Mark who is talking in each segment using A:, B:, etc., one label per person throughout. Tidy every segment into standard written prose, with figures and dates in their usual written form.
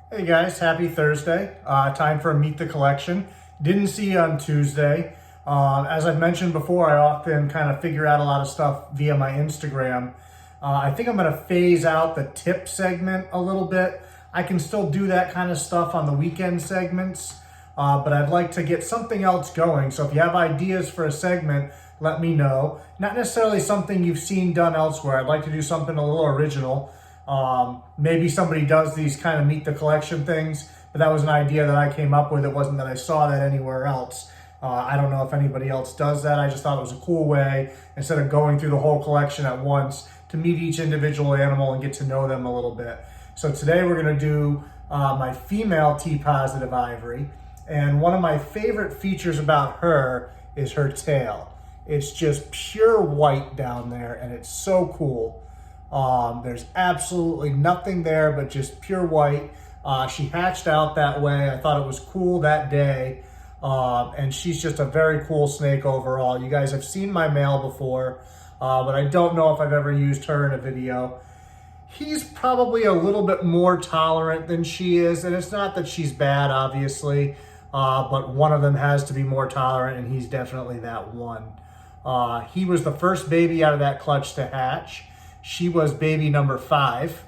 A: Hey guys, happy Thursday. Time for a Meet the Collection. Didn't see you on Tuesday. As I've mentioned before, I often kind of figure out a lot of stuff via my Instagram. I think I'm going to phase out the tip segment a little bit. I can still do that kind of stuff on the weekend segments, but I'd like to get something else going. So if you have ideas for a segment, let me know. Not necessarily something you've seen done elsewhere. I'd like to do something a little original. Maybe somebody does these kind of Meet the Collection things, but that was an idea that I came up with. It wasn't that I saw that anywhere else. I don't know if anybody else does that. I just thought it was a cool way, instead of going through the whole collection at once, to meet each individual animal and get to know them a little bit. So today we're going to do my female T-positive ivory. And one of my favorite features about her is her tail. It's just pure white down there, and it's so cool. There's absolutely nothing there but just pure white. She hatched out that way. I thought it was cool that day. And she's just a very cool snake overall. You guys have seen my male before, but I don't know if I've ever used her in a video. He's probably a little bit more tolerant than she is, and it's not that she's bad, obviously, but one of them has to be more tolerant, and he's definitely that one. He was the first baby out of that clutch to hatch. She was baby number 5.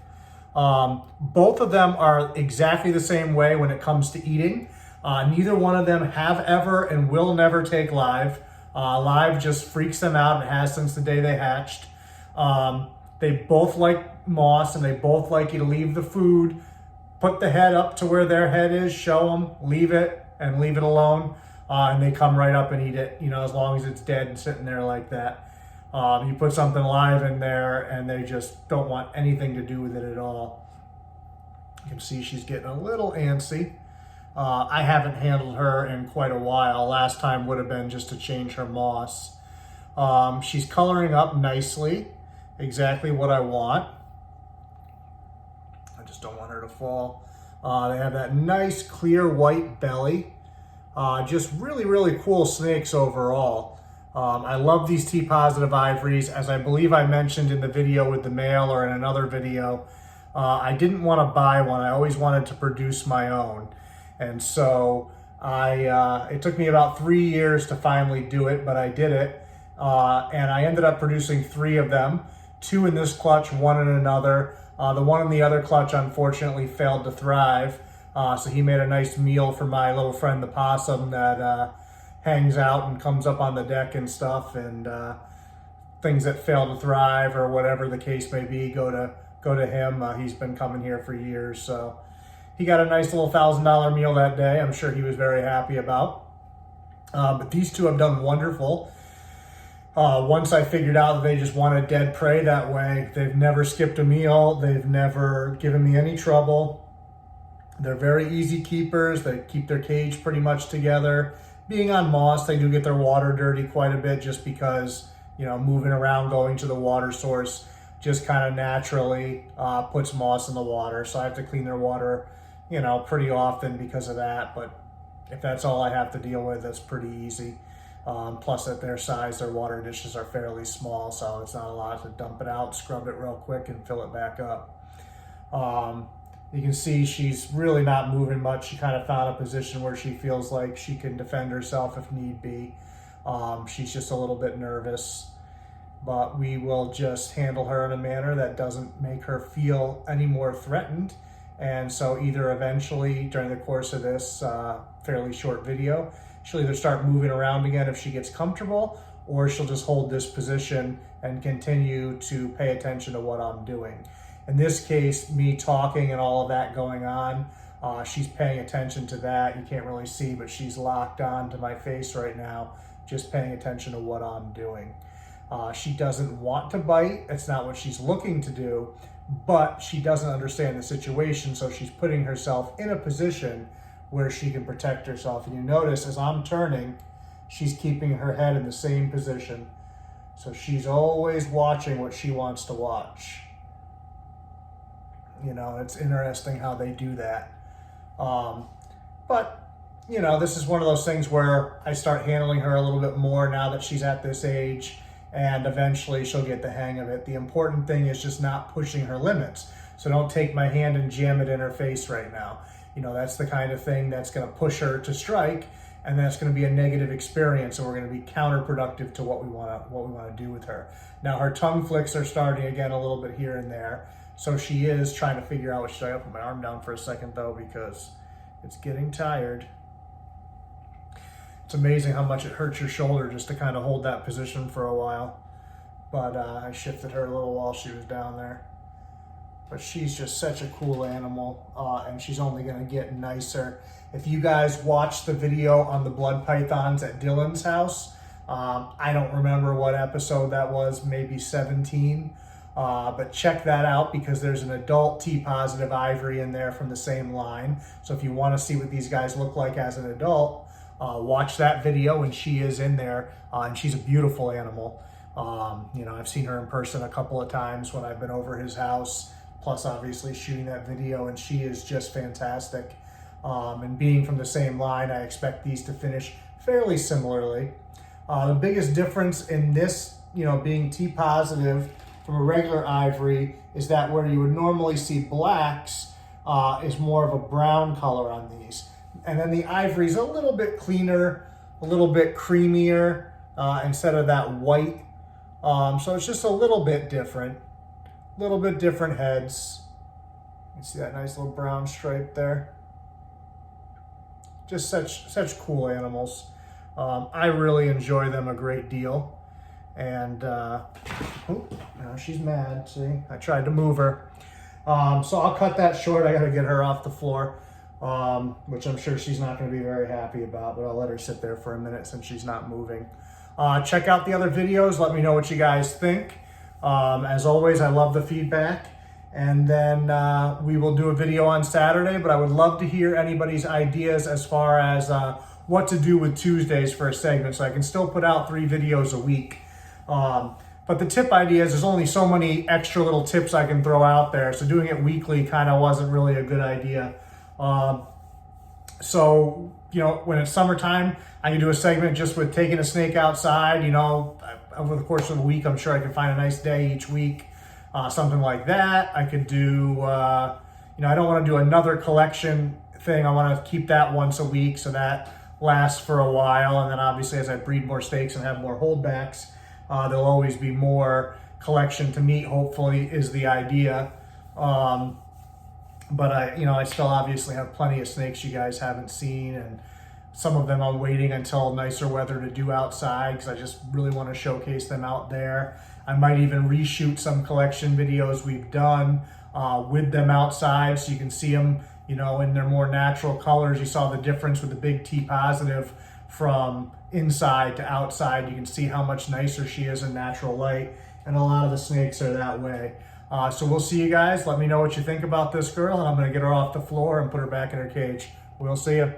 A: Both of them are exactly the same way when it comes to eating. Neither one of them have ever and will never take live. Live just freaks them out and has since the day they hatched. They both like moss, and they both like you to leave the food, put the head up to where their head is, show them, leave it, and leave it alone. And they come right up and eat it, as long as it's dead and sitting there like that. You put something live in there and they just don't want anything to do with it at all. You can see she's getting a little antsy. I haven't handled her in quite a while. Last time would have been just to change her moss. She's coloring up nicely, exactly what I want. I just don't want her to fall. They have that nice clear white belly. Just really, really cool snakes overall. I love these T-positive ivories. As I believe I mentioned in the video with the male or in another video, I didn't want to buy one. I always wanted to produce my own. And so it took me about 3 years to finally do it, but I did it. And I ended up producing 3 of them, 2 in this clutch, 1 in another. The one in the other clutch, unfortunately, failed to thrive. So he made a nice meal for my little friend, the possum, that hangs out and comes up on the deck and stuff, and things that fail to thrive or whatever the case may be go to him. He's been coming here for years, so he got a nice little $1,000 meal that day. I'm sure he was very happy about. But these 2 have done wonderful. Once I figured out that they just wanted dead prey that way, they've never skipped a meal. They've never given me any trouble. They're very easy keepers. They keep their cage pretty much together. Being on moss, they do get their water dirty quite a bit, just because, moving around, going to the water source just kind of naturally puts moss in the water. So I have to clean their water, pretty often because of that. But if that's all I have to deal with, that's pretty easy. Plus at their size, their water dishes are fairly small, so it's not a lot to dump it out, scrub it real quick, and fill it back up. You can see she's really not moving much. She kind of found a position where she feels like she can defend herself if need be. She's just a little bit nervous, but we will just handle her in a manner that doesn't make her feel any more threatened. And so either eventually during the course of this fairly short video, she'll either start moving around again if she gets comfortable, or she'll just hold this position and continue to pay attention to what I'm doing. In this case, me talking and all of that going on, she's paying attention to that. You can't really see, but she's locked on to my face right now, just paying attention to what I'm doing. She doesn't want to bite. It's not what she's looking to do, but she doesn't understand the situation, so she's putting herself in a position where she can protect herself. And you notice as I'm turning, she's keeping her head in the same position. So she's always watching what she wants to watch. It's interesting how they do that. But, this is one of those things where I start handling her a little bit more now that she's at this age, and eventually she'll get the hang of it. The important thing is just not pushing her limits. So don't take my hand and jam it in her face right now. You know, that's the kind of thing that's going to push her to strike, and that's going to be a negative experience, and we're going to be counterproductive to what we want to do with her. Now her tongue flicks are starting again a little bit here and there, so she is trying to figure out what she's doing. I'll put my arm down for a second though because it's getting tired. It's amazing how much it hurts your shoulder just to kind of hold that position for a while. But I shifted her a little while she was down there. But she's just such a cool animal, and she's only going to get nicer. If you guys watched the video on the blood pythons at Dylan's house, I don't remember what episode that was, maybe 17. But check that out because there's an adult T-positive ivory in there from the same line. So if you want to see what these guys look like as an adult, watch that video, and she is in there, and she's a beautiful animal. You know, I've seen her in person a couple of times when I've been over his house, plus obviously shooting that video, and she is just fantastic. And being from the same line, I expect these to finish fairly similarly. The biggest difference in this, you know, being T-positive from a regular ivory is that where you would normally see blacks is more of a brown color on these. And then the ivory's a little bit cleaner, a little bit creamier instead of that white. So it's just a little bit different heads. You see that nice little brown stripe there. Just such cool animals. I really enjoy them a great deal. And oh, now she's mad. See, I tried to move her. So I'll cut that short. I got to get her off the floor, which I'm sure she's not going to be very happy about, but I'll let her sit there for a minute since she's not moving. Check out the other videos. Let me know what you guys think. As always, I love the feedback. And then we will do a video on Saturday, but I would love to hear anybody's ideas as far as what to do with Tuesdays for a segment, so I can still put out 3 videos a week. But the tip idea is there's only so many extra little tips I can throw out there, so doing it weekly kind of wasn't really a good idea. So, you know, when it's summertime, I can do a segment just with taking a snake outside. You know, over the course of the week, I'm sure I can find a nice day each week, something like that. I could do, you know, I don't want to do another collection thing. I want to keep that once a week so that lasts for a while. And then obviously as I breed more steaks and have more holdbacks, there'll always be more collection to meet, hopefully, is the idea. But I still obviously have plenty of snakes you guys haven't seen, and some of them I'm waiting until nicer weather to do outside because I just really want to showcase them out there. I might even reshoot some collection videos we've done with them outside so you can see them, you know, in their more natural colors. You saw the difference with the big T-positive from inside to outside. You can see how much nicer she is in natural light, and a lot of the snakes are that way. So we'll see you guys. Let me know what you think about this girl, and I'm going to get her off the floor and put her back in her cage. We'll see you.